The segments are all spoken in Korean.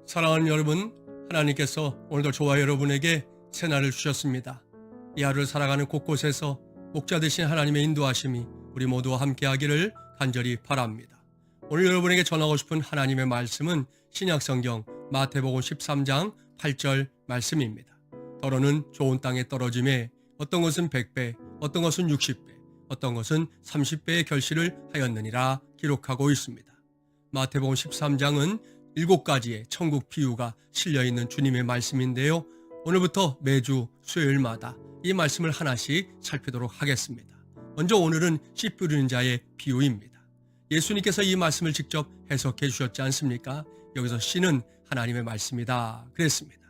사랑하는 여러분, 하나님께서 오늘도 저와 여러분에게 새날을 주셨습니다. 이 하루를 살아가는 곳곳에서 목자 되신 하나님의 인도하심이 우리 모두와 함께하기를 간절히 바랍니다. 오늘 여러분에게 전하고 싶은 하나님의 말씀은 신약성경 마태복음 13장 8절 말씀입니다. 더러는 좋은 땅에 떨어짐에 어떤 것은 100배, 어떤 것은 60배, 어떤 것은 30배의 결실을 하였느니라 기록하고 있습니다. 마태복음 13장은 7가지의 천국 비유가 실려있는 주님의 말씀인데요. 오늘부터 매주 수요일마다 이 말씀을 하나씩 살피도록 하겠습니다. 먼저 오늘은 씨 뿌리는 자의 비유입니다. 예수님께서 이 말씀을 직접 해석해 주셨지 않습니까? 여기서 씨는 하나님의 말씀이다 그랬습니다.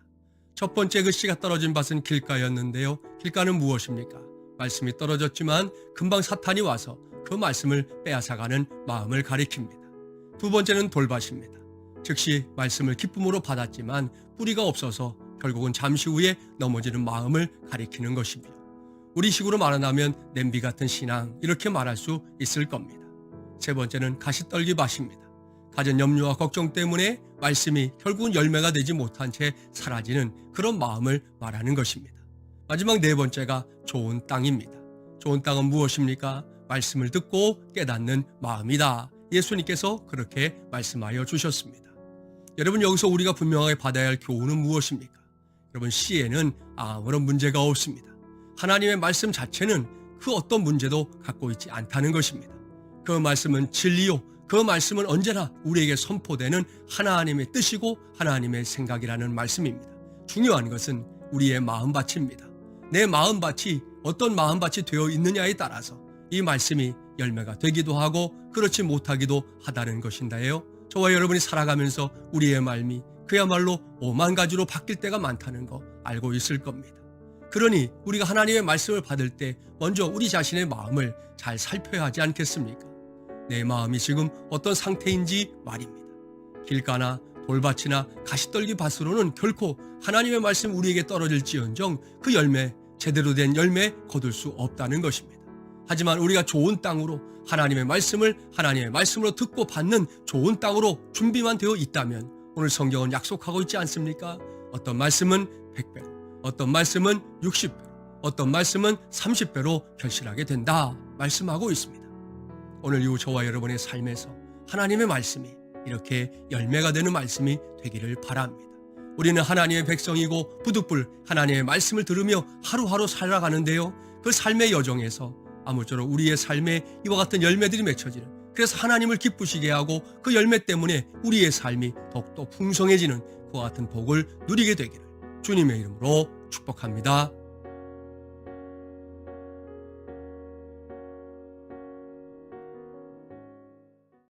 첫 번째 그 씨가 떨어진 밭은 길가였는데요. 길가는 무엇입니까? 말씀이 떨어졌지만 금방 사탄이 와서 그 말씀을 빼앗아가는 마음을 가리킵니다. 두 번째는 돌밭입니다. 즉시 말씀을 기쁨으로 받았지만 뿌리가 없어서 결국은 잠시 후에 넘어지는 마음을 가리키는 것이며, 우리식으로 말하자면 냄비 같은 신앙, 이렇게 말할 수 있을 겁니다. 세 번째는 가시떨기 밭입니다. 가진 염려와 걱정 때문에 말씀이 결국은 열매가 되지 못한 채 사라지는 그런 마음을 말하는 것입니다. 마지막 네 번째가 좋은 땅입니다. 좋은 땅은 무엇입니까? 말씀을 듣고 깨닫는 마음이다. 예수님께서 그렇게 말씀하여 주셨습니다. 여러분, 여기서 우리가 분명하게 받아야 할 교훈은 무엇입니까? 여러분, 씨에는 아무런 문제가 없습니다. 하나님의 말씀 자체는 그 어떤 문제도 갖고 있지 않다는 것입니다. 그 말씀은 진리요, 그 말씀은 언제나 우리에게 선포되는 하나님의 뜻이고 하나님의 생각이라는 말씀입니다. 중요한 것은 우리의 마음밭입니다. 내 마음밭이 어떤 마음밭이 되어 있느냐에 따라서 이 말씀이 열매가 되기도 하고 그렇지 못하기도 하다는 것인데요. 저와 여러분이 살아가면서 우리의 마음이 그야말로 5만 가지로 바뀔 때가 많다는 거 알고 있을 겁니다. 그러니 우리가 하나님의 말씀을 받을 때 먼저 우리 자신의 마음을 잘 살펴야 하지 않겠습니까? 내 마음이 지금 어떤 상태인지 말입니다. 길가나 돌밭이나 가시떨기 밭으로는 결코 하나님의 말씀 우리에게 떨어질지언정 그 열매, 제대로 된 열매 거둘 수 없다는 것입니다. 하지만 우리가 좋은 땅으로 하나님의 말씀을 하나님의 말씀으로 듣고 받는 좋은 땅으로 준비만 되어 있다면 오늘 성경은 약속하고 있지 않습니까? 어떤 말씀은 100배로, 어떤 말씀은 60배로, 어떤 말씀은 30배로 결실하게 된다 말씀하고 있습니다. 오늘 이후 저와 여러분의 삶에서 하나님의 말씀이 이렇게 열매가 되는 말씀이 되기를 바랍니다. 우리는 하나님의 백성이고 부득불 하나님의 말씀을 들으며 하루하루 살아가는데요. 그 삶의 여정에서 아무쪼록 우리의 삶에 이와 같은 열매들이 맺혀지는, 그래서 하나님을 기쁘시게 하고 그 열매 때문에 우리의 삶이 더욱더 풍성해지는 그와 같은 복을 누리게 되기를 주님의 이름으로 축복합니다.